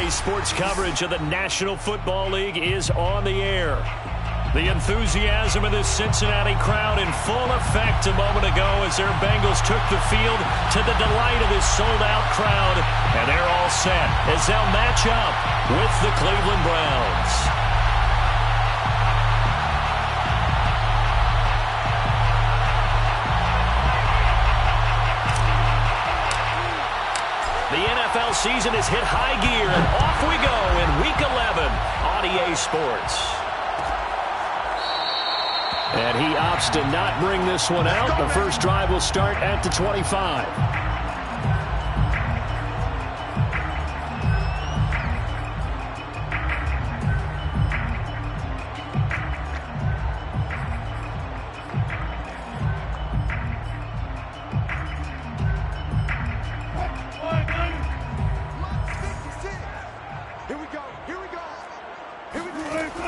Today's sports coverage of the National Football League is on the air. The enthusiasm of this Cincinnati crowd in full effect a moment ago as their Bengals took the field to the delight of this sold-out crowd. And they're all set as they'll match up with the Cleveland Browns. The NFL season has hit high gear, and off we go in Week 11 on EA Sports. And he opts to not bring this one out. The first drive will start at the 25.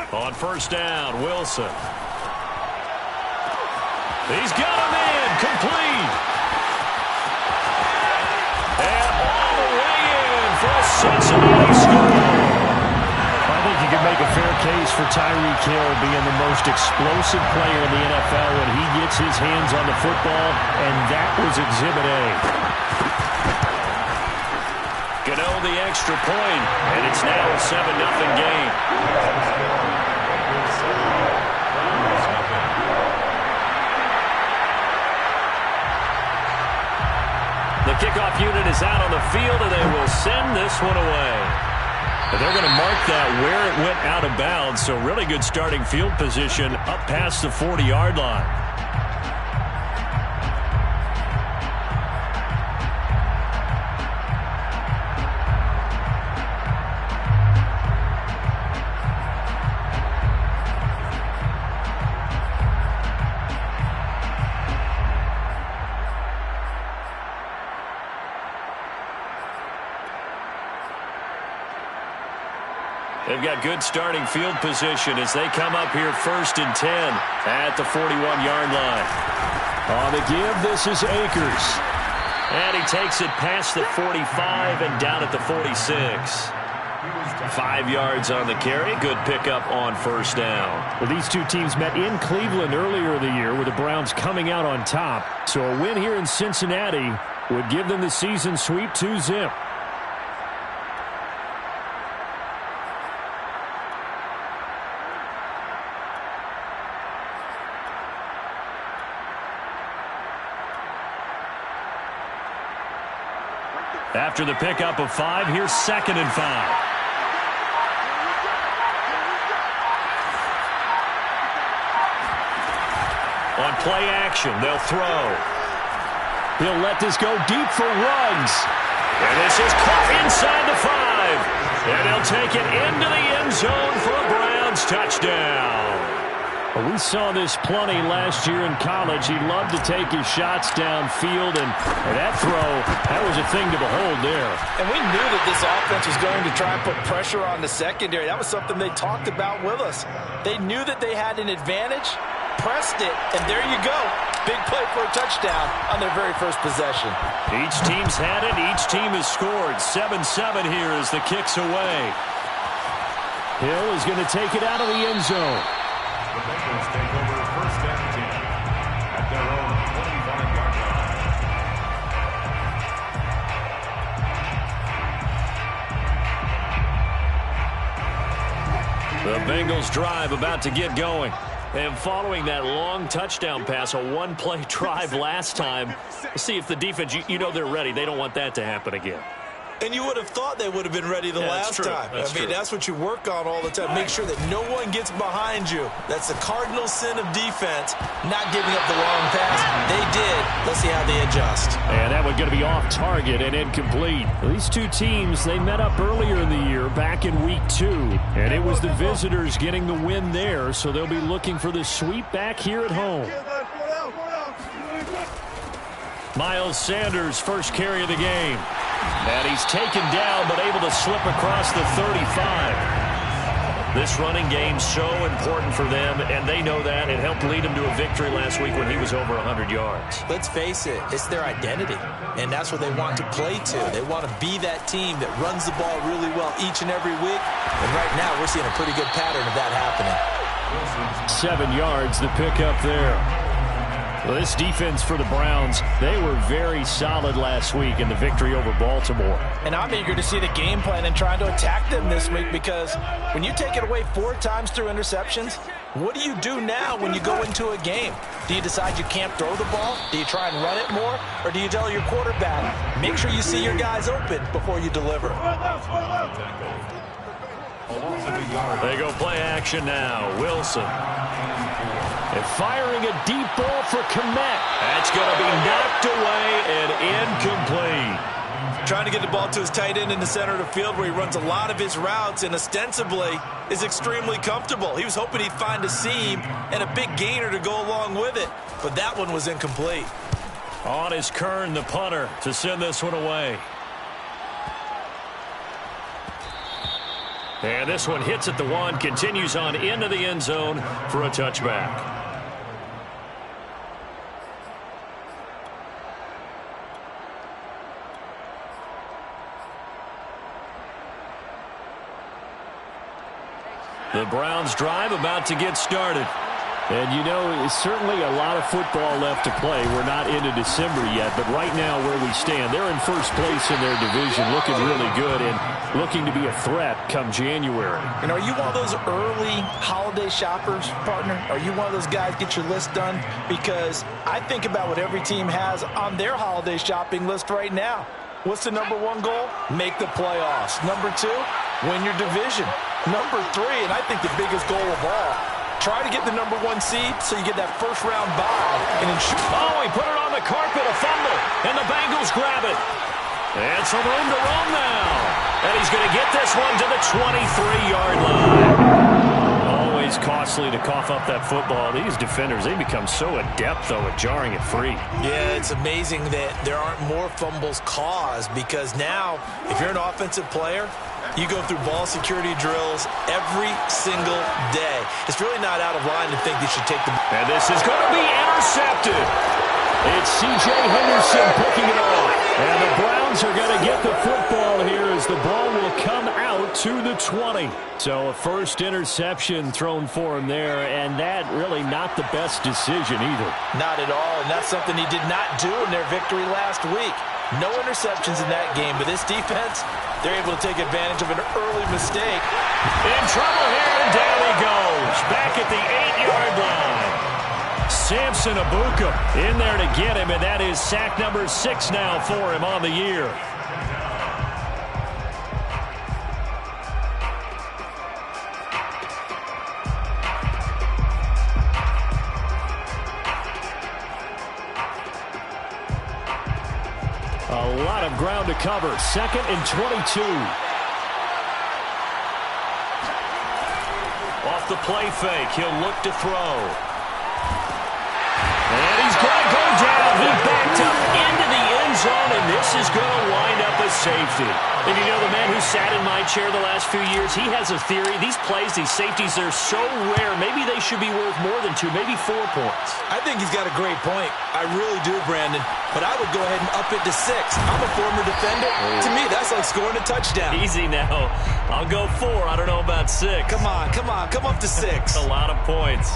On first down, Wilson. He's got him in, complete. And all the way in for a Cincinnati score. I think you can make a fair case for Tyreek Hill being the most explosive player in the NFL when he gets his hands on the football, and that was Exhibit A. Gano the extra point, and it's now a 7-0 game. The kickoff unit is out on the field, and they will send this one away. But they're going to mark that where it went out of bounds, so really good starting field position up past the 40-yard line. They've got good starting field position as they come up here 1st and 10 at the 41-yard line. On the give, this is Akers. And he takes it past the 45 and down at the 46. 5 yards on the carry. Good pickup on first down. Well, these two teams met in Cleveland earlier in the year with the Browns coming out on top. So a win here in Cincinnati would give them the season sweep 2-zip. After the pickup of 5, here's 2nd and 5. On play action, they'll throw. He'll let this go deep for Ruggs. And this is caught inside the 5. And they'll take it into the end zone for a Browns touchdown. Well, we saw this plenty last year in college. He loved to take his shots downfield, and that throw, that was a thing to behold there. And we knew that this offense was going to try and put pressure on the secondary. That was something they talked about with us. They knew that they had an advantage, pressed it, and there you go. Big play for a touchdown on their very first possession. Each team's had it. Each team has scored. 7-7 here as the kick's away. Hill is going to take it out of the end zone. The Bengals take over 1st and 10 at their own 25-yard line. The Bengals drive about to get going. And following that long touchdown pass, a one-play drive last time, we'll see if the defense, you know they're ready. They don't want that to happen again. And you would have thought they would have been ready the last time. That's what you work on all the time. Make sure that no one gets behind you. That's the cardinal sin of defense, not giving up the long pass. They did. Let's see how they adjust. And that one going to be off target and incomplete. These two teams, they met up earlier in the year, back in Week 2. And it was the visitors getting the win there, so they'll be looking for the sweep back here at home. Miles Sanders, first carry of the game. And he's taken down but able to slip across the 35. This running game's so important for them, and they know that. It helped lead them to a victory last week when he was over 100 yards. Let's face it, it's their identity, and that's what they want to play to. They want to be that team that runs the ball really well each and every week, and right now we're seeing a pretty good pattern of that happening. 7 yards, the pickup there. Well, this defense for the Browns, they were very solid last week in the victory over Baltimore. And I'm eager to see the game plan and trying to attack them this week, because when you take it away 4 times through interceptions, what do you do now when you go into a game? Do you decide you can't throw the ball? Do you try and run it more? Or do you tell your quarterback, make sure you see your guys open before you deliver? They go play action now. Wilson. And firing a deep ball for Kmet. That's going to be knocked away and incomplete. Trying to get the ball to his tight end in the center of the field where he runs a lot of his routes and ostensibly is extremely comfortable. He was hoping he'd find a seam and a big gainer to go along with it, but that one was incomplete. On is Kern, the punter, to send this one away. And this one hits at the 1, continues on into the end zone for a touchback. The Browns drive about to get started. And, you know, it's certainly a lot of football left to play. We're not into December yet, but right now where we stand, they're in first place in their division, looking really good and looking to be a threat come January. And are you one of those early holiday shoppers, partner? Are you one of those guys get your list done? Because I think about what every team has on their holiday shopping list right now. What's the number 1 goal? Make the playoffs. Number 2, win your division. Number 3, and I think the biggest goal of all, try to get the number 1 seed so you get that first-round bye and ensure. Oh, he put it on the carpet, a fumble, and the Bengals grab it. And some room to roam now. And he's going to get this one to the 23-yard line. Always costly to cough up that football. These defenders, they become so adept, though, at jarring it free. Yeah, it's amazing that there aren't more fumbles caused, because now, if you're an offensive player, you go through ball security drills every single day. It's really not out of line to think you should take the... And this is going to be intercepted. It's C.J. Henderson picking it off. And the Browns are going to get the football here as the ball will come out to the 20. So a first interception thrown for him there, and that really not the best decision either. Not at all, and that's something he did not do in their victory last week. No interceptions in that game, but this defense, they're able to take advantage of an early mistake. In trouble here, and down he goes. Back at the 8-yard line. Samson Abuka in there to get him, and that is sack number 6 now for him on the year. A lot of ground to cover. 2nd and 22. Off the play fake, he'll look to throw. And he's going to go down. He backed up into the end zone, and this is going to wind up a safety. And you know, the man who sat in my chair the last few years, he has a theory. These plays, these safeties, they're so rare. Maybe they should be worth more than 2, maybe 4 points. I think he's got a great point. I really do, Brandon. But I would go ahead and up it to 6. I'm a former defender. To me, that's like scoring a touchdown. Easy now. I'll go 4. I don't know about 6. Come on. Come up to 6. A lot of points.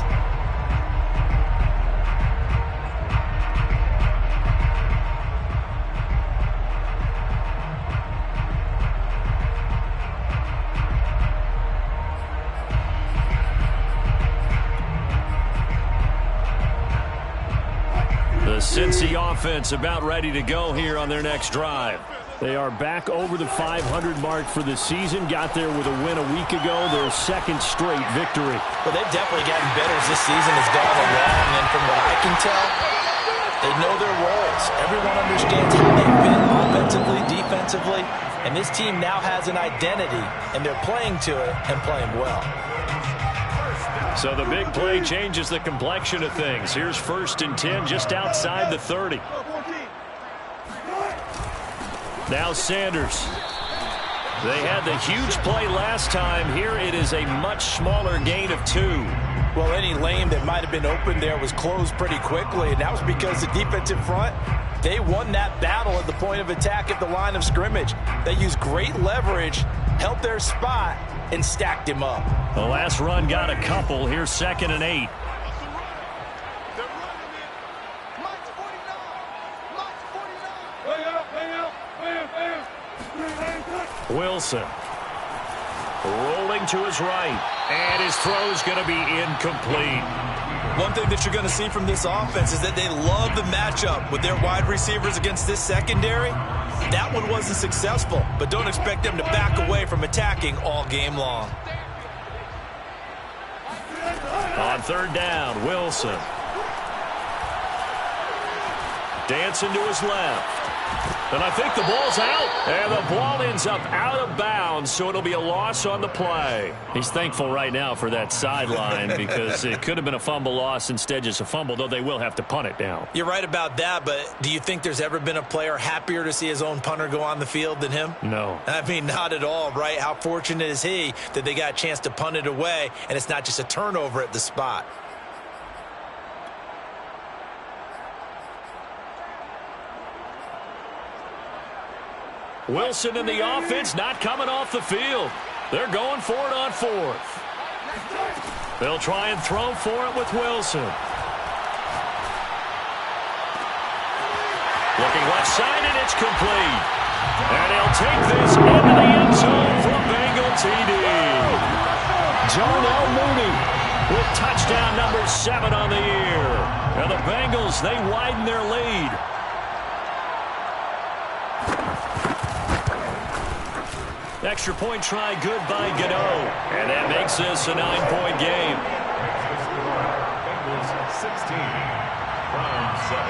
Cincy offense about ready to go here on their next drive. They are back over the 500 mark for the season. Got there with a win a week ago. Their 2nd straight victory. Well, they've definitely gotten better as this season has gone along. And from what I can tell, they know their roles. Everyone understands how they fit offensively, defensively. And this team now has an identity, and they're playing to it and playing well. So the big play changes the complexion of things. Here's 1st and 10 just outside the 30. Now Sanders. They had the huge play last time. Here it is a much smaller gain of 2. Well, any lane that might have been open there was closed pretty quickly, and that was because the defensive front, they won that battle at the point of attack at the line of scrimmage. They used great leverage, held their spot, and stacked him up. The last run got a couple. Here's 2nd and 8. Wilson rolling to his right, and his throw is going to be incomplete. One thing that you're going to see from this offense is that they love the matchup with their wide receivers against this secondary. That one wasn't successful, but don't expect them to back away from attacking all game long. On 3rd down, Wilson. Dancing to his left. And I think the ball's out. And the ball ends up out of bounds, so it'll be a loss on the play. He's thankful right now for that sideline because it could have been a fumble loss, instead just a fumble, though they will have to punt it down. You're right about that, but do you think there's ever been a player happier to see his own punter go on the field than him? No. I mean, not at all, right? How fortunate is he that they got a chance to punt it away, and it's not just a turnover at the spot. Wilson and the offense not coming off the field. They're going for it on 4th. They'll try and throw for it with Wilson. Looking left side, and it's complete. And he'll take this into the end zone for a Bengal TD. Darnell Mooney with touchdown number 7 on the year. And the Bengals, they widen their lead. Extra point try good by Gano. And that makes this a 9-point game. Bengals 16, Browns 7.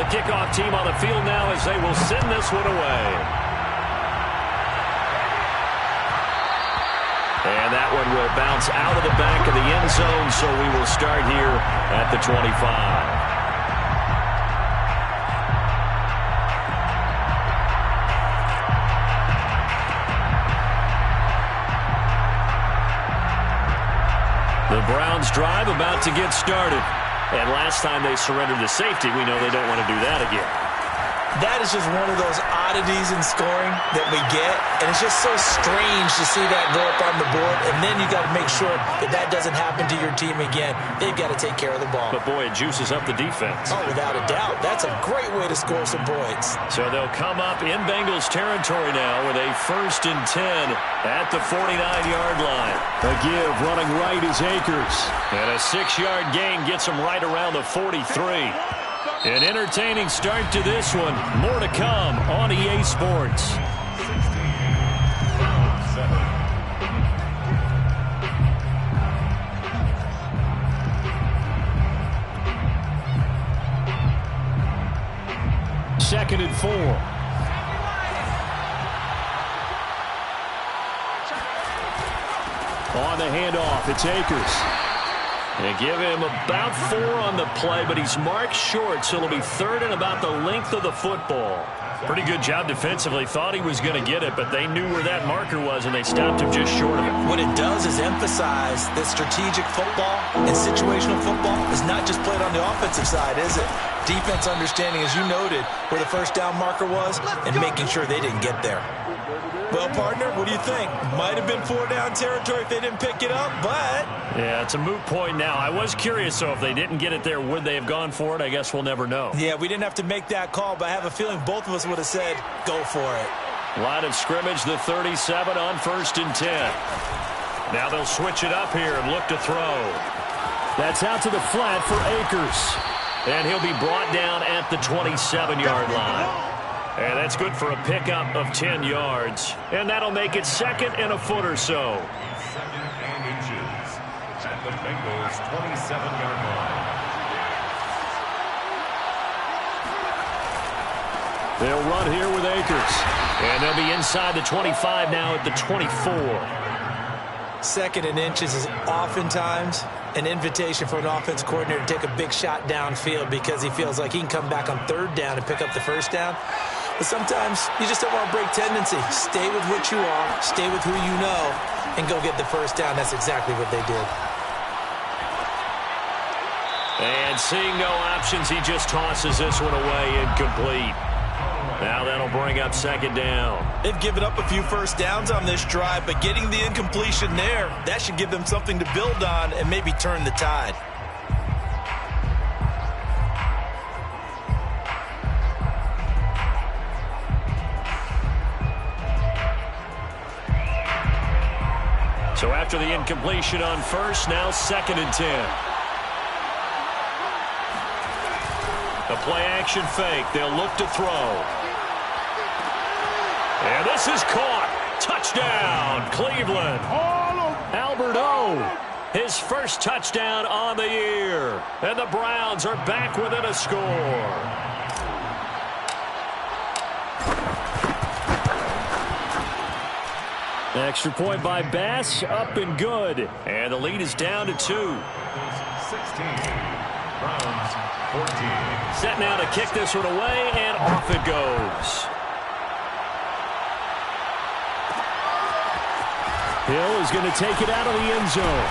The kickoff team on the field now as they will send this one away. And that one will bounce out of the back of the end zone, so we will start here at the 25. The Browns drive about to get started. And last time they surrendered to safety, we know they don't want to do that again. That is just one of those oddities in scoring that we get, and it's just so strange to see that go up on the board, and then you got to make sure that that doesn't happen to your team again. They've got to take care of the ball. But, boy, it juices up the defense. Oh, without a doubt. That's a great way to score some points. So they'll come up in Bengals territory now with a 1st and 10 at the 49-yard line. A give running right is Akers. And a 6-yard gain gets them right around the 43. An entertaining start to this one. More to come on EA Sports. 16, Browns 7. Second and 4. On the handoff, it's Akers. They give him about 4 on the play, but he's marked short, so it'll be 3rd and about the length of the football. Pretty good job defensively. Thought he was going to get it, but they knew where that marker was, and they stopped him just short of it. What it does is emphasize that strategic football and situational football is not just played on the offensive side, is it? Defense understanding, as you noted, where the 1st down marker was and making sure they didn't get there. Well, partner, what do you think? Might have been 4-down territory if they didn't pick it up, but... Yeah, it's a moot point now. I was curious, so if they didn't get it there, would they have gone for it? I guess we'll never know. Yeah, we didn't have to make that call, but I have a feeling both of us would have said, go for it. Line of scrimmage, the 37 on 1st and 10. Now they'll switch it up here and look to throw. That's out to the flat for Akers. And he'll be brought down at the 27-yard line. And that's good for a pickup of 10 yards. And that'll make it 2nd and a foot or so. 2nd and inches at the Bengals 27-yard line. They'll run here with Akers. And they'll be inside the 25 now at the 24. 2nd and inches is oftentimes an invitation for an offense coordinator to take a big shot downfield because he feels like he can come back on 3rd down and pick up the 1st down. But sometimes you just don't want to break tendency. Stay with what you are, stay with who you know, and go get the first down. That's exactly what they did. And seeing no options, he just tosses this one away, incomplete. Now that'll bring up second down. They've given up a few first downs on this drive, but getting the incompletion there, that should give them something to build on and maybe turn the tide. So after the incompletion on first, now 2nd and 10. A play-action fake. They'll look to throw. And this is caught. Touchdown, Cleveland. Albert O, his first touchdown on the year. And the Browns are back within a score. Extra point by Bass, up and good. And the lead is down to 2. 16, Browns 14. Set now to kick this one away, and off it goes. Hill is going to take it out of the end zone.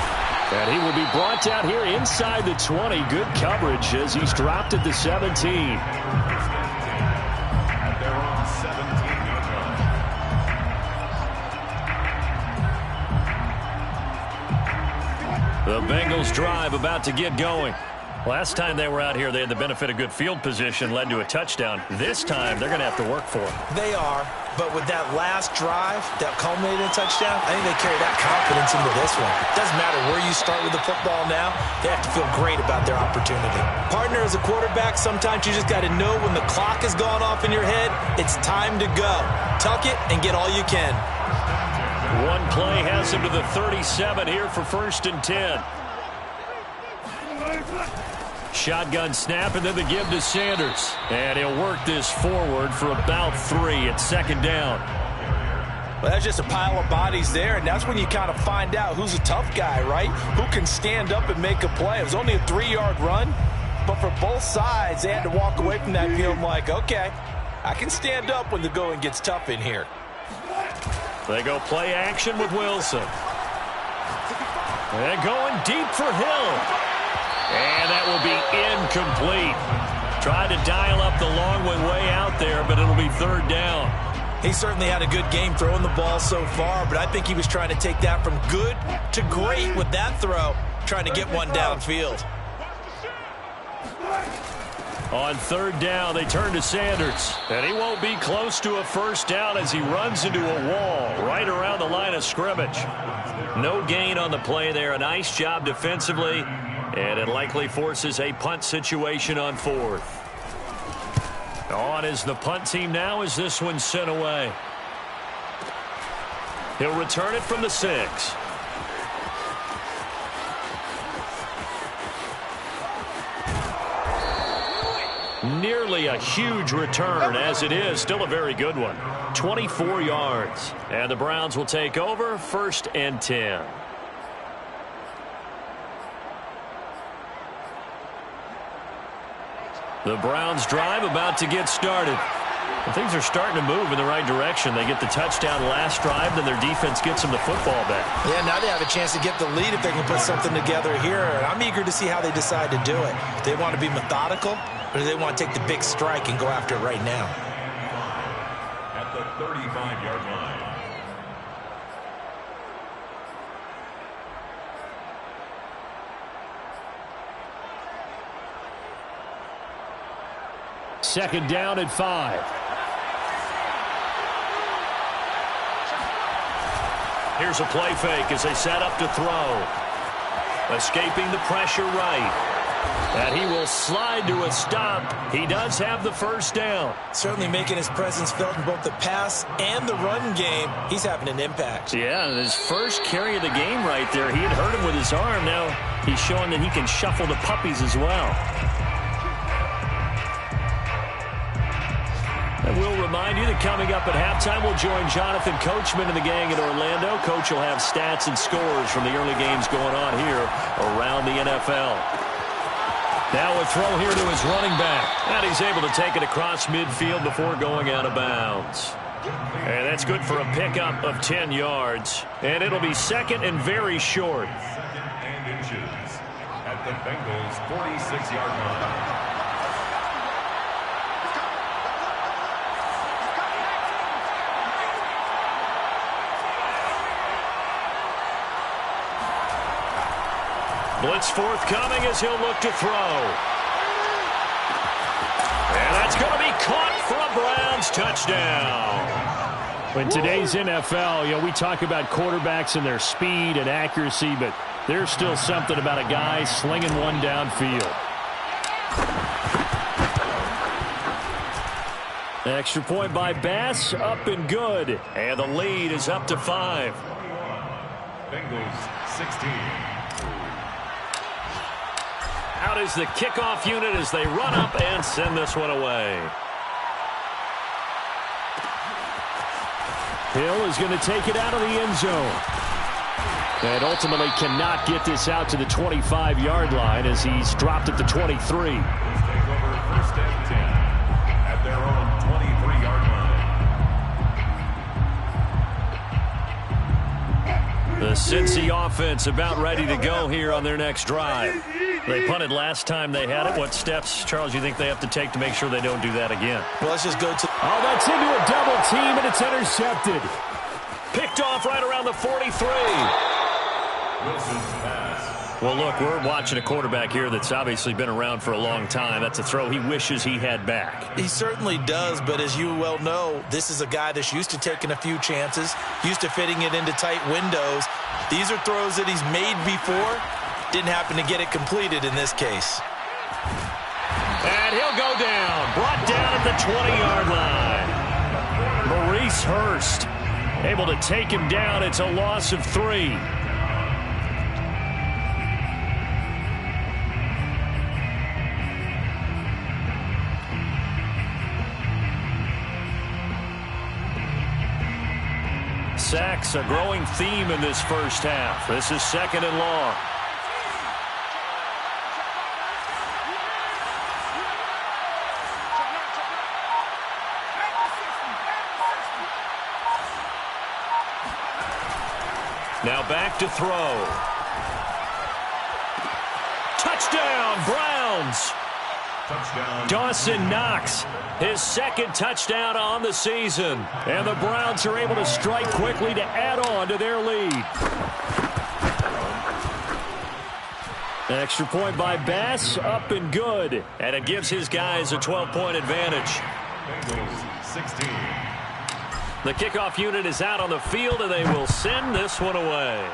And he will be brought down here inside the 20. Good coverage as he's dropped at the 17. At their own 17-yard line. The Bengals drive about to get going. Last time they were out here, they had the benefit of good field position, led to a touchdown. This time, they're going to have to work for it. They are, but with that last drive that culminated in a touchdown, I think they carry that confidence into this one. Doesn't matter where you start with the football now, they have to feel great about their opportunity. Partner, as a quarterback, sometimes you just got to know when the clock has gone off in your head, it's time to go. Tuck it and get all you can. One play has him to the 37 here for 1st and 10. Shotgun snap, and then the give to Sanders. And he'll work this forward for about 3 at 2nd down. Well, that's just a pile of bodies there, and that's when you kind of find out who's a tough guy, right? Who can stand up and make a play. It was only a 3-yard run, but for both sides, they had to walk away from that field like, okay, I can stand up when the going gets tough in here. They go play action with Wilson. And going deep for Hill. And that will be incomplete. Tried to dial up the long one way out there, but it'll be 3rd down. He certainly had a good game throwing the ball so far, but I think he was trying to take that from good to great with that throw, trying to get one downfield. On 3rd down, they turn to Sanders. And he won't be close to a first down as he runs into a wall right around the line of scrimmage. No gain on the play there. A nice job defensively. And it likely forces a punt situation on 4th. On is the punt team now as this one's sent away. He'll return it from the 6. Nearly a huge return as it is. Still a very good one. 24 yards. And the Browns will take over 1st and 10. The Browns drive about to get started. And things are starting to move in the right direction. They get the touchdown last drive, then their defense gets them the football back. Yeah, now they have a chance to get the lead if they can put something together here. And I'm eager to see how they decide to do it. Do they want to be methodical, or do they want to take the big strike and go after it right now? At the 35-yard line. Second down at 5. Here's a play fake as they set up to throw. Escaping the pressure right. And he will slide to a stop. He does have the first down. Certainly making his presence felt in both the pass and the run game. He's having an impact. Yeah, his first carry of the game right there. He had hurt him with his arm. Now he's showing that he can shuffle the puppies as well. And we'll remind you that coming up at halftime, we'll join Jonathan Coachman and the gang in Orlando. Coach will have stats and scores from the early games going on here around the NFL. Now a throw here to his running back. And he's able to take it across midfield before going out of bounds. And that's good for a pickup of 10 yards. And it'll be second and very short. Second and inches at the Bengals' 46-yard line. Blitz forthcoming as he'll look to throw. And that's going to be caught for a Browns touchdown. In today's NFL, we talk about quarterbacks and their speed and accuracy, but there's still something about a guy slinging one downfield. Extra point by Bass, up and good. And the lead is up to 5. Bengals 16. Out is the kickoff unit as they run up and send this one away. Hill is going to take it out of the end zone. And ultimately cannot get this out to the 25-yard line as he's dropped at the 23. Take over first and 10 at their own 23-yard line. The Cincy offense about ready to go here on their next drive. They punted last time they had it. What steps, Charles, you think they have to take to make sure they don't do that again? Well, let's just go to... Oh, that's into a double team, and it's intercepted. Picked off right around the 43. Wilson's pass. Well, look, we're watching a quarterback here that's obviously been around for a long time. That's a throw he wishes he had back. He certainly does, but as you well know, this is a guy that's used to taking a few chances, used to fitting it into tight windows. These are throws that he's made before. Didn't happen to get it completed in this case. And he'll go down. Brought down at the 20-yard line. Maurice Hurst able to take him down. It's a loss of 3. Sacks, a growing theme in this first half. This is second and long. Now back to throw. Touchdown, Browns. Touchdown. Dawson Knox, his second touchdown on the season. And the Browns are able to strike quickly to add on to their lead. Extra point by Bass, up and good. And it gives his guys a 12-point advantage. Bengals 16. The kickoff unit is out on the field, and they will send this one away.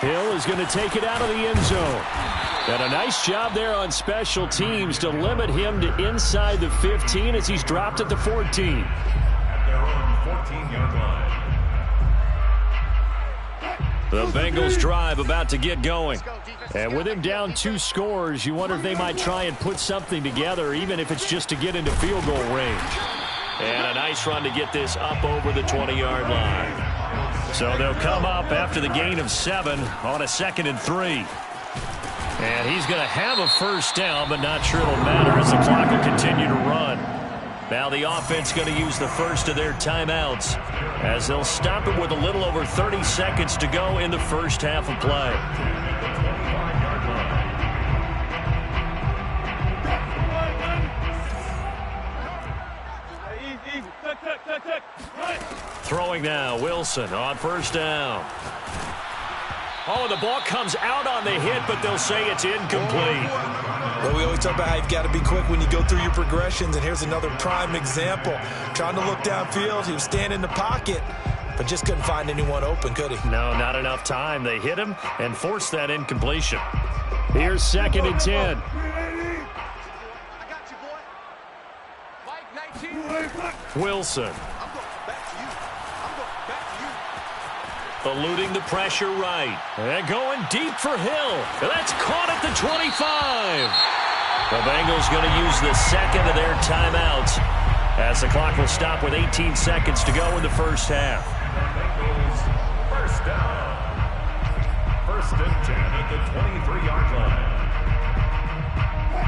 Hill is going to take it out of the end zone. And a nice job there on special teams to limit him to inside the 15 as he's dropped at the 14. At their own 14-yard line. The Bengals drive about to get going. And with him down 2 scores, you wonder if they might try and put something together, even if it's just to get into field goal range. And a nice run to get this up over the 20-yard line. So they'll come up after the gain of 7 on a 2nd and 3. And he's going to have a first down, but not sure it'll matter as the clock will continue to run. Now the offense going to use the first of their timeouts as they'll stop it with a little over 30 seconds to go in the first half of play. Throwing now, Wilson on first down. Oh, the ball comes out on the hit, but they'll say it's incomplete. Well, we always talk about how you've got to be quick when you go through your progressions, and here's another prime example. Trying to look downfield, he was standing in the pocket, but just couldn't find anyone open, could he? No, not enough time. They hit him and forced that incompletion. Here's 2nd and 10. Wilson. Eluding the pressure right. And going deep for Hill. That's caught at the 25. The Bengals going to use the second of their timeouts as the clock will stop with 18 seconds to go in the first half. Bengals first down. first and 10 at the 23-yard line.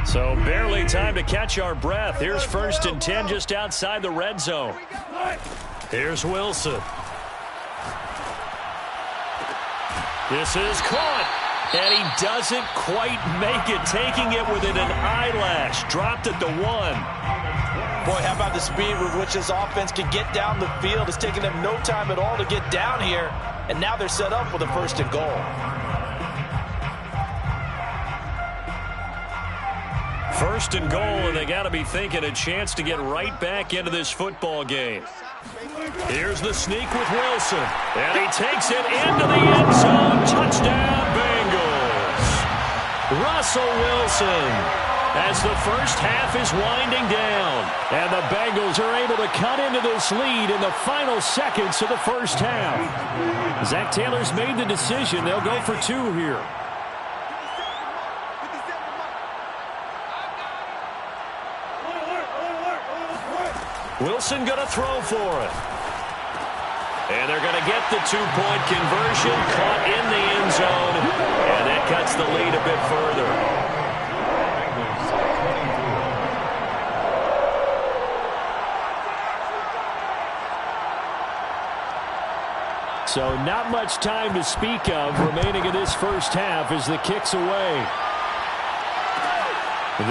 So barely time to catch our breath. Here's first and 10 just outside the red zone. Here's Wilson. This is caught. And he doesn't quite make it, taking it within an eyelash. Dropped at the 1. Boy, how about the speed with which this offense can get down the field? It's taken them no time at all to get down here. And now they're set up with a first and goal. First and goal, and they got to be thinking a chance to get right back into this football game. Here's the sneak with Wilson. And he takes it into the end zone. Touchdown, Bengals. Russell Wilson, as the first half is winding down. And the Bengals are able to cut into this lead in the final seconds of the first half. Zach Taylor's made the decision. They'll go for 2 here. Wilson going to throw for it. And they're going to get the 2-point conversion, caught in the end zone, and that cuts the lead a bit further. So not much time to speak of remaining in this first half as the kick's away.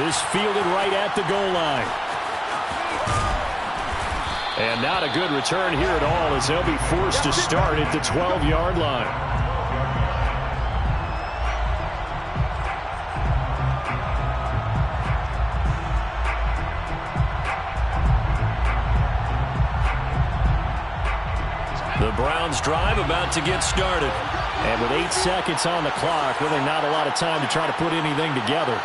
This fielded right at the goal line. And not a good return here at all as they'll be forced to start at the 12-yard line. The Browns drive about to get started. And with 8 seconds on the clock, really not a lot of time to try to put anything together.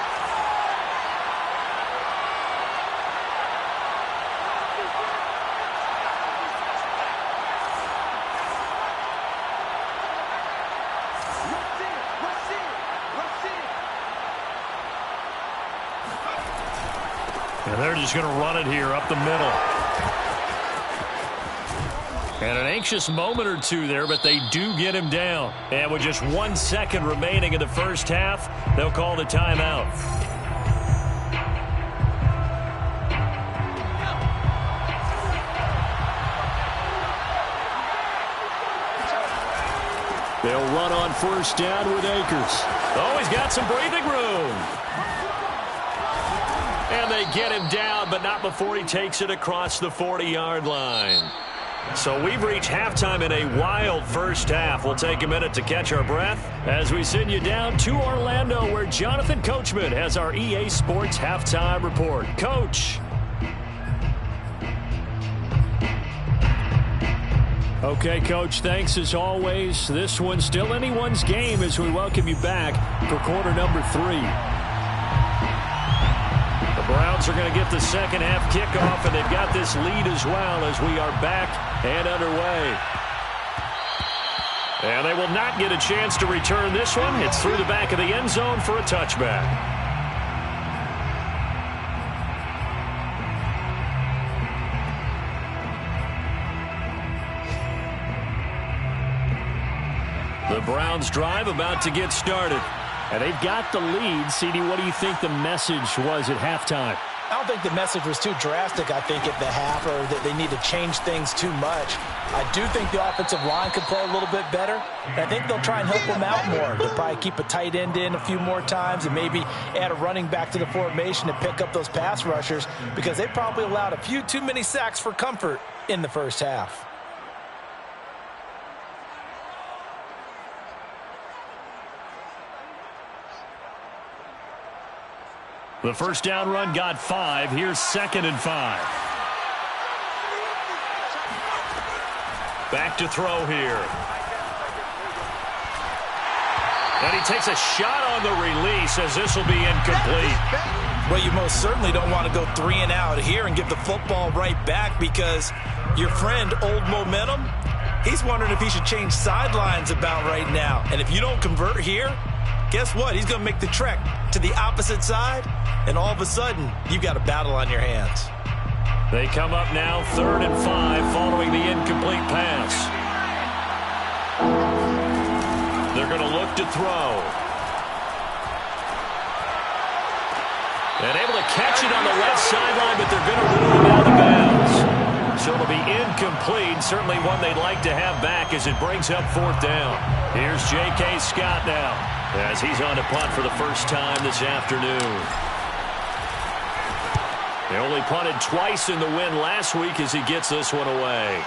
And they're just going to run it here up the middle. And an anxious moment or two there, but they do get him down. And with just 1 second remaining in the first half, they'll call the timeout. They'll run on first down with Akers. Oh, he's got some breathing room. And they get him down, but not before he takes it across the 40-yard line. So we've reached halftime in a wild first half. We'll take a minute to catch our breath as we send you down to Orlando, where Jonathan Coachman has our EA Sports halftime report. Coach. Okay, Coach, thanks as always. This one's still anyone's game as we welcome you back for quarter number 3. Browns are going to get the second half kickoff, and they've got this lead as well as we are back and underway. And they will not get a chance to return this one. It's through the back of the end zone for a touchback. The Browns drive about to get started. And they've got the lead. CD, what do you think the message was at halftime? I don't think the message was too drastic, I think, at the half, or that they need to change things too much. I do think the offensive line could play a little bit better. And I think they'll try and help them out more. They'll probably keep a tight end in a few more times and maybe add a running back to the formation to pick up those pass rushers, because they probably allowed a few too many sacks for comfort in the first half. The first down run got 5. Here's 2nd and 5. Back to throw here. And he takes a shot on the release as this will be incomplete. Well, you most certainly don't want to go 3 and out here and give the football right back, because your friend, Old Momentum, he's wondering if he should change sidelines about right now. And if you don't convert here, guess what? He's going to make the trek to the opposite side, and all of a sudden, you've got a battle on your hands. They come up now 3rd and 5 following the incomplete pass. They're going to look look to throw. And able to catch it on the left sideline, but they're going to rule him out of bounds. So it'll be incomplete. Certainly one they'd like to have back as it brings up 4th down. Here's J.K. Scott now as he's on to punt for the first time this afternoon. They only punted twice in the win last week as he gets this one away.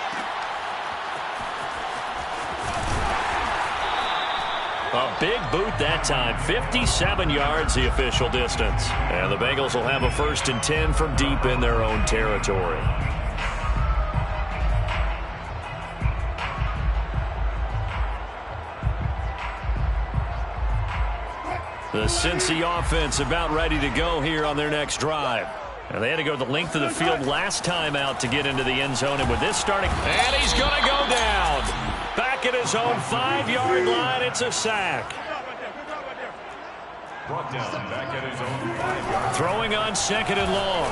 A big boot that time. 57 yards the official distance. And the Bengals will have a 1st and 10 from deep in their own territory. The Cincy offense about ready to go here on their next drive. And they had to go the length of the field last time out to get into the end zone. And with this starting, and he's going to go down. Back at his own 5-yard line, it's a sack. Brought down back at his own 5-yard. Throwing on 2nd and long.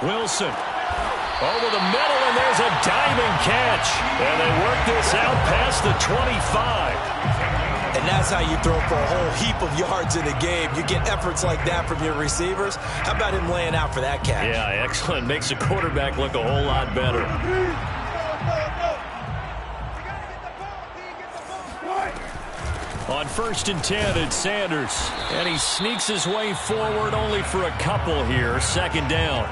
Wilson over the middle, and there's a diving catch. And they work this out past the 25. And that's how you throw for a whole heap of yards in a game. You get efforts like that from your receivers. How about him laying out for that catch? Yeah, excellent. Makes the quarterback look a whole lot better. On 1st and 10, it's Sanders. And he sneaks his way forward only for a couple here. 2nd down.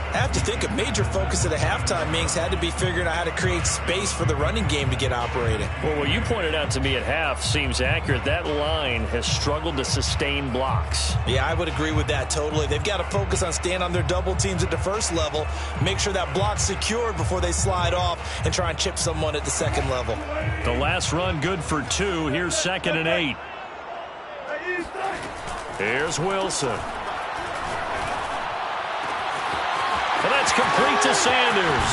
I have to think a major focus of the halftime meetings had to be figuring out how to create space for the running game to get operating. Well, what you pointed out to me at half seems accurate. That line has struggled to sustain blocks. Yeah, I would agree with that totally. They've got to focus on staying on their double teams at the first level, make sure that block's secured before they slide off and try and chip someone at the 2nd level. The last run good for 2. Here's 2nd and 8. Here's Wilson. And that's complete to Sanders.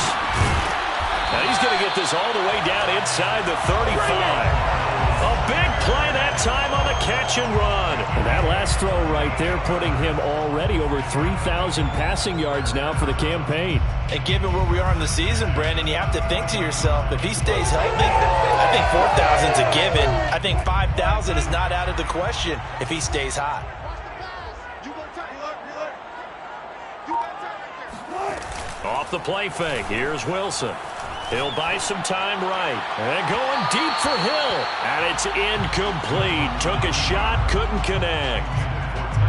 Now he's going to get this all the way down inside the 35. A big play that time on the catch and run. And that last throw right there putting him already over 3,000 passing yards now for the campaign. And given where we are in the season, Brandon, you have to think to yourself, if he stays healthy, I think 4,000 is a given. I think 5,000 is not out of the question if he stays hot. Off the play fake, here's Wilson. He'll buy some time right. And going deep for Hill. And it's incomplete. Took a shot, couldn't connect.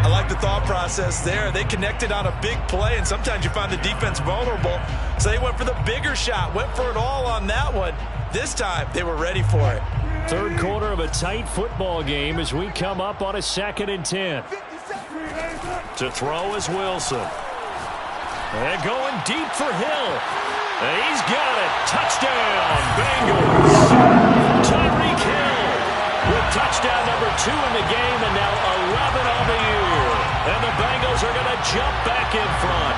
I like the thought process there. They connected on a big play, and sometimes you find the defense vulnerable. So they went for the bigger shot, went for it all on that one. This time, they were ready for it. 3rd quarter of a tight football game as we come up on a 2nd and 10. To throw is Wilson. And going deep for Hill. And he's got it. Touchdown, Bengals. Tyreek Hill with touchdown number 2 in the game and now 11 on the year. And the Bengals are going to jump back in front.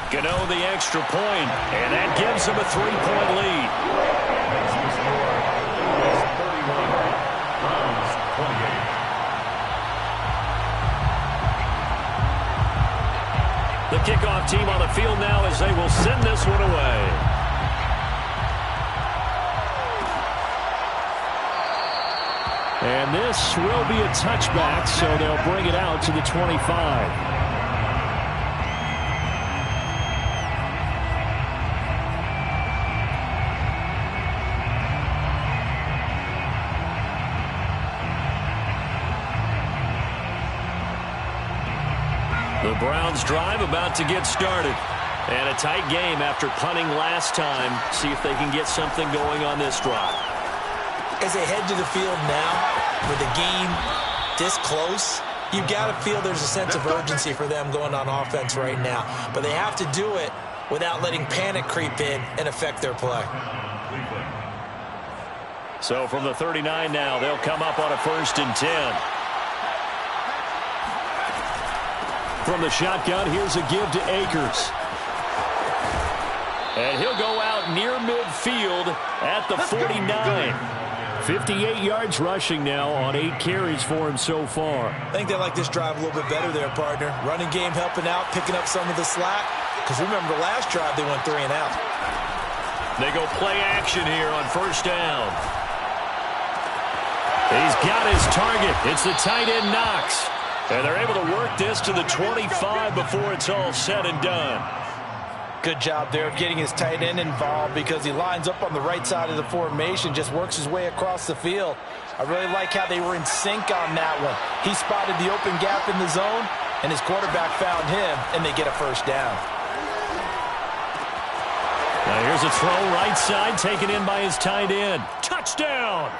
Gano the extra point, and that gives them a 3-point lead. The kickoff team on the field now as they will send this one away. And this will be a touchback, so they'll bring it out to the 25. The Browns drive about to get started. And a tight game after punting last time. See if they can get something going on this drive. As they head to the field now, with the game this close, you've got to feel there's a sense of urgency for them going on offense right now. But they have to do it without letting panic creep in and affect their play. So from the 39 now, they'll come up on a 1st and 10. From the shotgun, here's a give to Akers. And he'll go out near midfield at the 49. 58 yards rushing now on 8 carries for him so far. I think they like this drive a little bit better there, partner. Running game helping out, picking up some of the slack. Because remember, last drive they went 3 and out. They go play action here on first down. He's got his target. It's the tight end Knox. And they're able to work this to the 25 before it's all said and done. Good job there of getting his tight end involved because he lines up on the right side of the formation, just works his way across the field. I really like how they were in sync on that one. He spotted the open gap in the zone, and his quarterback found him, and they get a first down. Now here's a throw right side taken in by his tight end. Touchdown!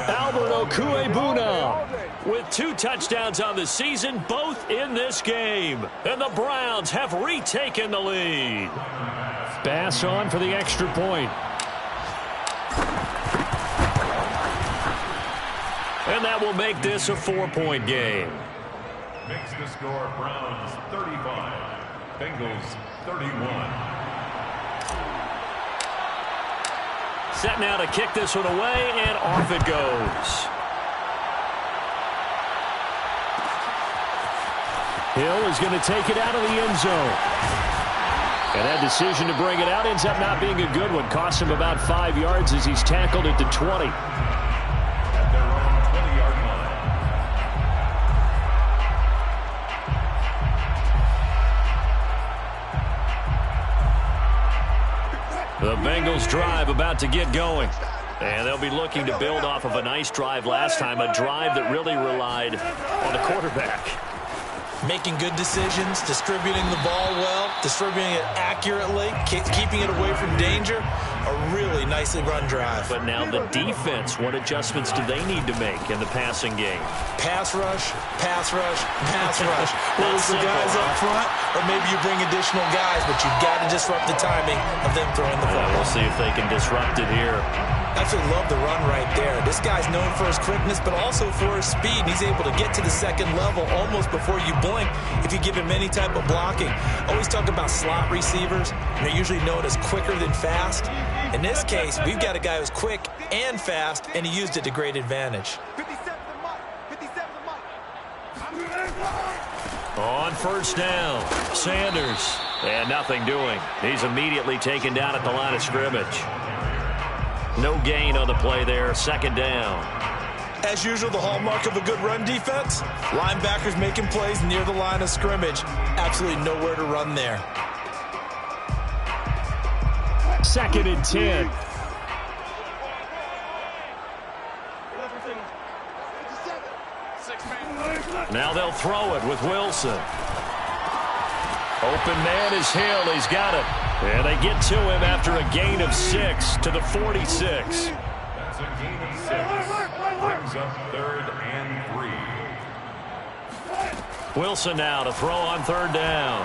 Albert Okuebuna with 2 touchdowns on the season, both in this game. And the Browns have retaken the lead. Bass on for the extra point. And that will make this a 4-point game. Makes the score Browns 35, Bengals 31. Set now to kick this one away, and off it goes. Hill is going to take it out of the end zone. And that decision to bring it out ends up not being a good one. Costs him about 5 yards as he's tackled at the 20. At their own 20-yard line. The Bengals drive about to get going. And they'll be looking to build off of a nice drive last time, a drive that really relied on the quarterback. Making good decisions, distributing the ball well, distributing it accurately, keeping it away from danger. A really nicely run drive. But now the defense, what adjustments do they need to make in the passing game? Pass rush, pass rush, pass rush. Whether it's the guys up front or maybe you bring additional guys, but you've got to disrupt the timing of them throwing the football. We'll see if they can disrupt it here. Absolutely love the run right there. This guy's known for his quickness, but also for his speed. He's able to get to the second level almost before you blink if you give him any type of blocking. Always talk about slot receivers, and they're usually known as quicker than fast. In this case, we've got a guy who's quick and fast, and he used it to great advantage. On first down, Sanders, and nothing doing. He's immediately taken down at the line of scrimmage. No gain on the play there, second down. As usual, the hallmark of a good run defense, linebackers making plays near the line of scrimmage. Absolutely nowhere to run there. 2nd and 10. Now they'll throw it with Wilson. Open man is Hill. He's got it. And they get to him after a gain of 6 to the 46. That's a gain of 6. Brings up 3rd and 3. Wilson now to throw on 3rd down.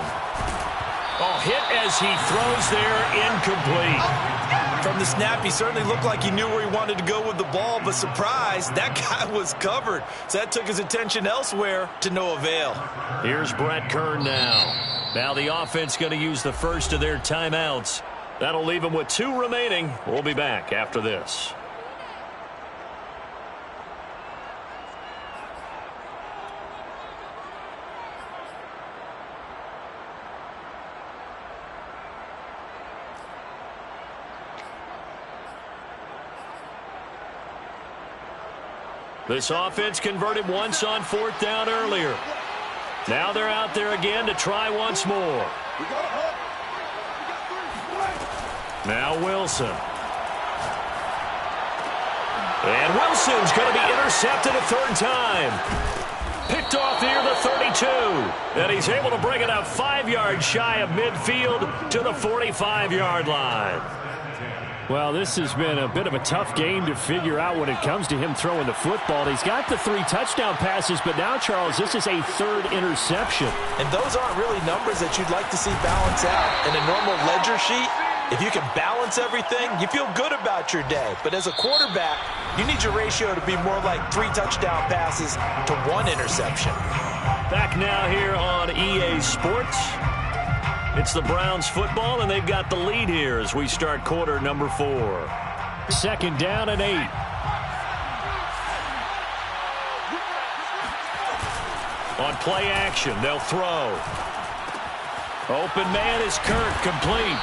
Oh, hit as he throws there, incomplete. From the snap, he certainly looked like he knew where he wanted to go with the ball, but surprise, that guy was covered. So that took his attention elsewhere to no avail. Here's Brett Kern now. Now the offense going to use the first of their timeouts. That'll leave them with 2 remaining. We'll be back after this. This offense converted once on 4th down earlier. Now they're out there again to try once more. Now Wilson. And Wilson's going to be intercepted a 3rd time. Picked off near the 32. And he's able to bring it up 5 yards shy of midfield to the 45-yard line. Well, this has been a bit of a tough game to figure out when it comes to him throwing the football. He's got the 3 touchdown passes, but now, Charles, this is a 3rd interception. And those aren't really numbers that you'd like to see balance out. In a normal ledger sheet, if you can balance everything, you feel good about your day. But as a quarterback, you need your ratio to be more like 3 touchdown passes to 1 interception. Back now here on EA Sports. It's the Browns football, and they've got the lead here as we start quarter number 4. 2nd down and 8. On play action, they'll throw. Open man is Kirk, complete.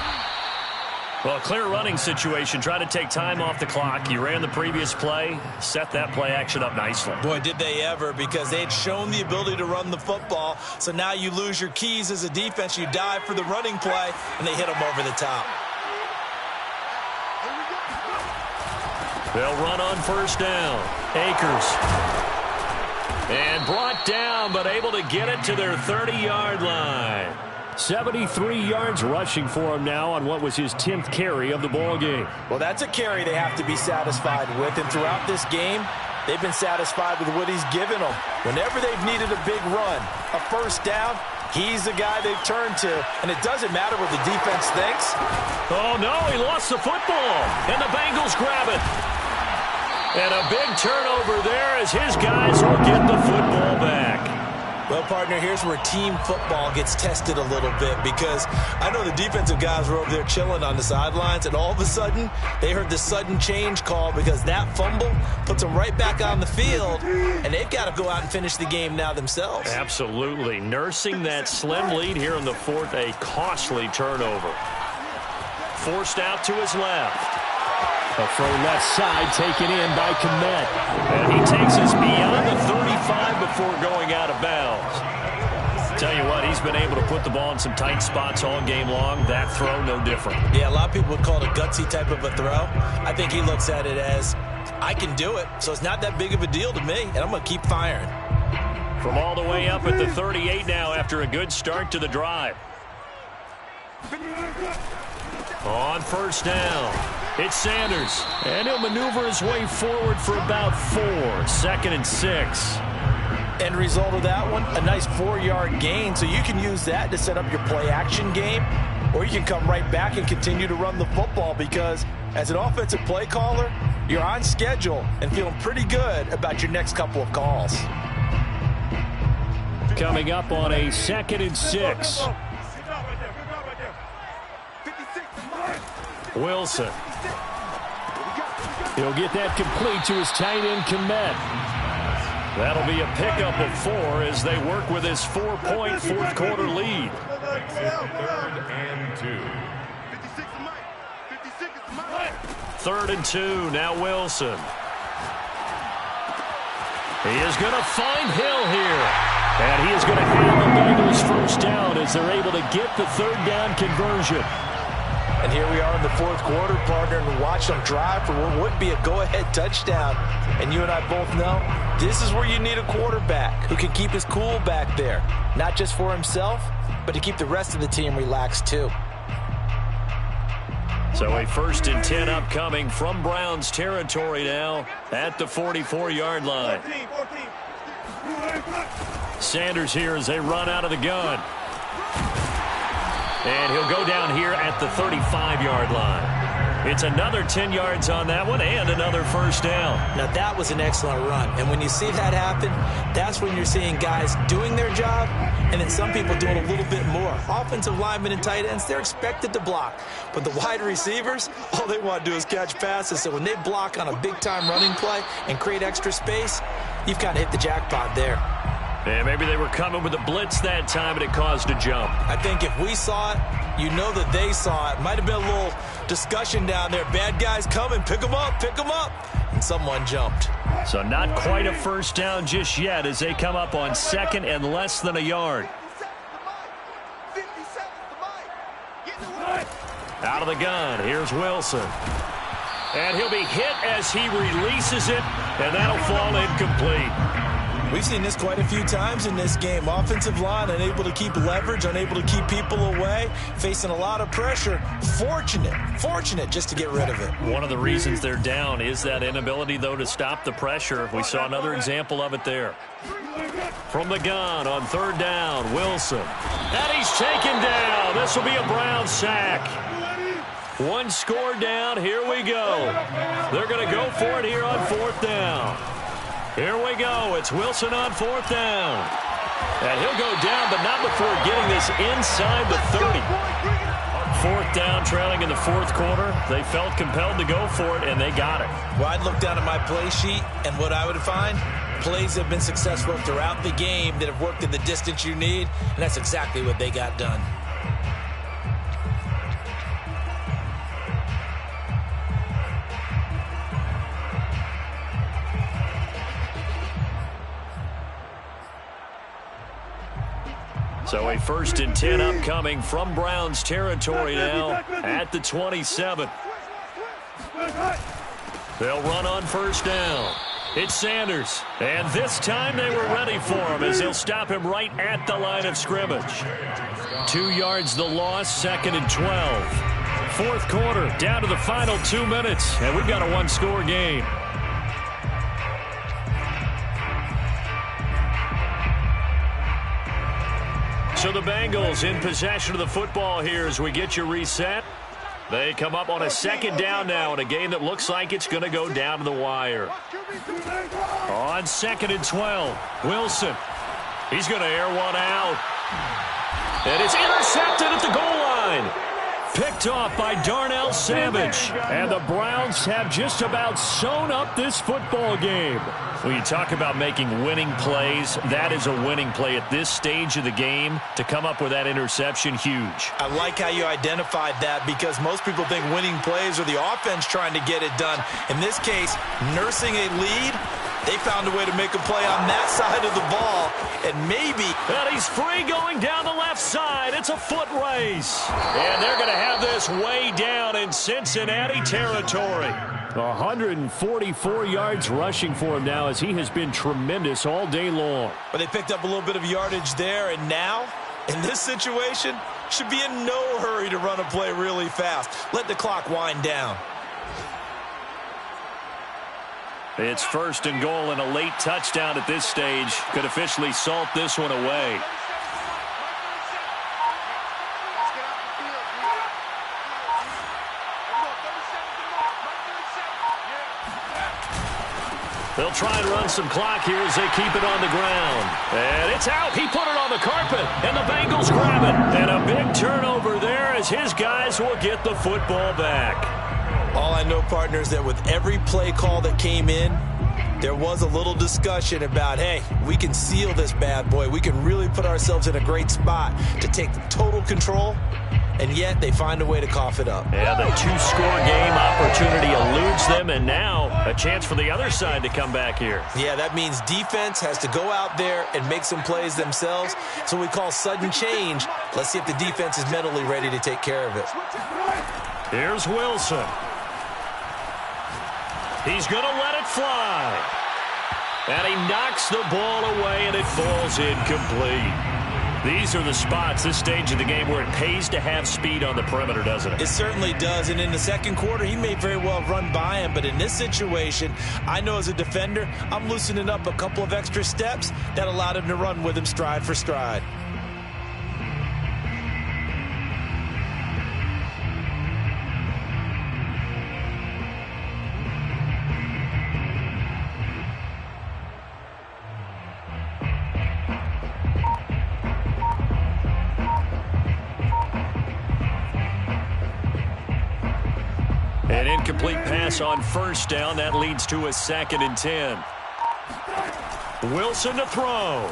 Well, clear running situation. Try to take time off the clock. You ran the previous play, set that play action up nicely. Boy, did they ever, because they'd shown the ability to run the football. So now you lose your keys as a defense. You dive for the running play, and they hit them over the top. They'll run on first down. Akers. And brought down, but able to get it to their 30-yard line. 73 yards rushing for him now on what was his 10th carry of the ball game. Well, that's a carry they have to be satisfied with. And throughout this game, they've been satisfied with what he's given them. Whenever they've needed a big run, a first down, he's the guy they've turned to. And it doesn't matter what the defense thinks. Oh, no, he lost the football. And the Bengals grab it. And a big turnover there as his guys will get the football back. Well, partner, here's where team football gets tested a little bit, because I know the defensive guys were over there chilling on the sidelines, and all of a sudden they heard the sudden change call because that fumble puts them right back on the field, and they've got to go out and finish the game now themselves. Absolutely. Nursing that slim lead here in the fourth, a costly turnover. Forced out to his left. A throw left side taken in by Kmet. And he takes us beyond the 35 before going out of bounds. Tell you what, he's been able to put the ball in some tight spots all game long. That throw, no different. Yeah, a lot of people would call it a gutsy type of a throw. I think he looks at it as, I can do it, so it's not that big of a deal to me, and I'm going to keep firing. From all the way up at the 38 now after a good start to the drive. On first down, it's Sanders. And he'll maneuver his way forward for about 4. 2nd and 6. End result of that one, a nice 4-yard gain. So you can use that to set up your play-action game, or you can come right back and continue to run the football, because as an offensive play caller, you're on schedule and feeling pretty good about your next couple of calls. Coming up on a 2nd and 6. Wilson. He'll get that complete to his tight end, Kmet. That'll be a pickup of 4 as they work with his 4-point fourth-quarter lead. 3rd and 2. 3rd and 2, now Wilson. He is going to find Hill here. And he is going to have the Bengals first down as they're able to get the 3rd down conversion. And here we are in the 4th quarter, partner, and watch them drive for what would be a go-ahead touchdown. And you and I both know this is where you need a quarterback who can keep his cool back there, not just for himself, but to keep the rest of the team relaxed too. So a 1st and 10 upcoming from Browns territory now at the 44-yard line. Sanders here as they run out of the gun. And he'll go down here at the 35-yard line. It's another 10 yards on that one and another first down. Now that was an excellent run. And when you see that happen, that's when you're seeing guys doing their job and then some people doing a little bit more. Offensive linemen and tight ends, they're expected to block. But the wide receivers, all they want to do is catch passes. So when they block on a big-time running play and create extra space, you've kind of hit the jackpot there. And maybe they were coming with a blitz that time and it caused a jump. I think if we saw it, you know that they saw it. Might have been a little discussion down there. Bad guys coming, pick them up, pick them up. And someone jumped. So not quite a first down just yet as they come up on 2nd and less than a yard. Out of the gun, here's Wilson. And he'll be hit as he releases it, and that'll fall incomplete. We've seen this quite a few times in this game. Offensive line unable to keep leverage, unable to keep people away, facing a lot of pressure. Fortunate just to get rid of it. One of the reasons they're down is that inability, though, to stop the pressure. We saw another example of it there. From the gun on 3rd down, Wilson. And he's taken down. This will be a Brown sack. 1 score down. Here we go. They're going to go for it here on 4th down. Here we go. It's Wilson on 4th down. And he'll go down, but not before getting this inside the 30. 4th down, trailing in the 4th quarter. They felt compelled to go for it, and they got it. Well, I'd look down at my play sheet, and what I would find, plays have been successful throughout the game that have worked in the distance you need, and that's exactly what they got done. So a 1st and 10 upcoming from Browns territory now at the 27. They'll run on 1st down. It's Sanders. And this time they were ready for him as they'll stop him right at the line of scrimmage. 2 yards the loss, 2nd and 12. 4th quarter, down to the final 2 minutes. And we've got a one-score game. So the Bengals in possession of the football here as we get you reset. They come up on a 2nd down now in a game that looks like it's going to go down to the wire. On 2nd and 12, Wilson. He's going to air one out. And it's intercepted at the goal line. Picked off by Darnell Savage. And the Browns have just about sewn up this football game. When you talk about making winning plays, that is a winning play at this stage of the game. To come up with that interception, huge. I like how you identified that because most people think winning plays are the offense trying to get it done. In this case, nursing a lead, they found a way to make a play on that side of the ball. And maybe... And he's free going down the left side. It's a foot race. And they're going to have this way down in Cincinnati territory. 144 yards rushing for him now as he has been tremendous all day long. But they picked up a little bit of yardage there, and now, in this situation, should be in no hurry to run a play really fast. Let the clock wind down. It's 1st and goal and a late touchdown at this stage. Could officially salt this one away. They'll try and run some clock here as they keep it on the ground. And it's out. He put it on the carpet, and the Bengals grab it. And a big turnover there as his guys will get the football back. All I know, partner, is that with every play call that came in, there was a little discussion about, hey, we can seal this bad boy. We can really put ourselves in a great spot to take total control. And yet they find a way to cough it up. Yeah, the 2-score game opportunity eludes them, and now a chance for the other side to come back here. Yeah, that means defense has to go out there and make some plays themselves. So we call sudden change. Let's see if the defense is mentally ready to take care of it. Here's Wilson. He's going to let it fly. And he knocks the ball away, and it falls incomplete. These are the spots, this stage of the game, where it pays to have speed on the perimeter, doesn't it? It certainly does, and in the 2nd quarter, he may very well run by him, but in this situation, I know as a defender, I'm loosening up a couple of extra steps that allowed him to run with him stride for stride. An incomplete pass on 1st down. That leads to a 2nd and 10. Wilson to throw.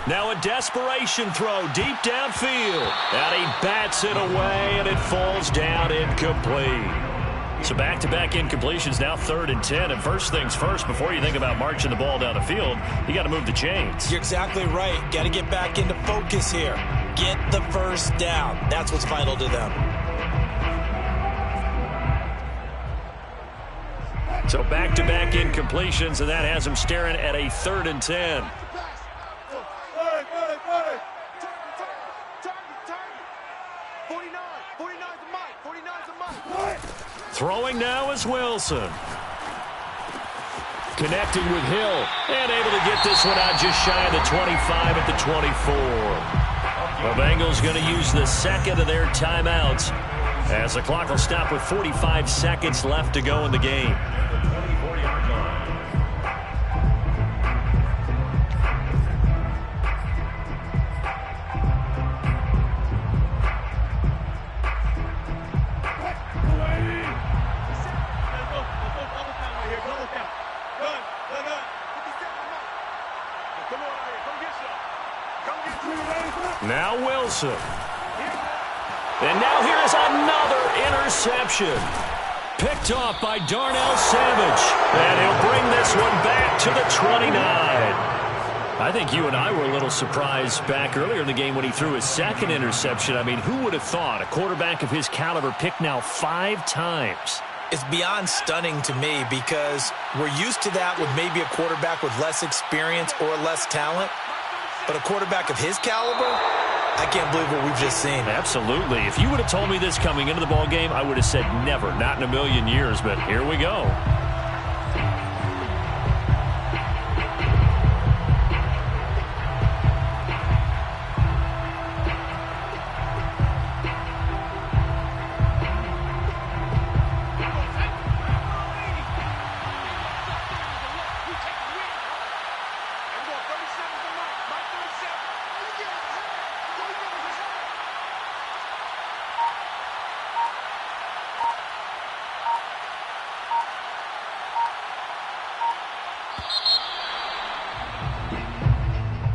Now a desperation throw deep downfield. And he bats it away, and it falls down incomplete. So back-to-back incompletions, now 3rd and 10. And first things first, before you think about marching the ball down the field, you got to move the chains. You're exactly right. Got to get back into focus here. Get the 1st down. That's what's vital to them. So back-to-back incompletions, and that has him staring at a 3rd and 10. Throwing now is Wilson. Connecting with Hill, and able to get this one out just shy of the 25 at the 24. The Bengals going to use the 2nd of their timeouts as the clock will stop with 45 seconds left to go in the game. Now Wilson. And now here is another interception. Picked off by Darnell Savage. And he'll bring this one back to the 29. I think you and I were a little surprised back earlier in the game when he threw his second interception. I mean, who would have thought a quarterback of his caliber picked now 5 times? It's beyond stunning to me because we're used to that with maybe a quarterback with less experience or less talent. But a quarterback of his caliber, I can't believe what we've just seen. Absolutely. If you would have told me this coming into the ball game, I would have said never, not in a million years. But here we go.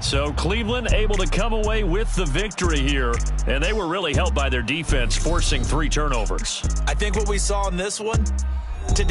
So Cleveland able to come away with the victory here, and they were really helped by their defense forcing 3 turnovers. I think what we saw in this one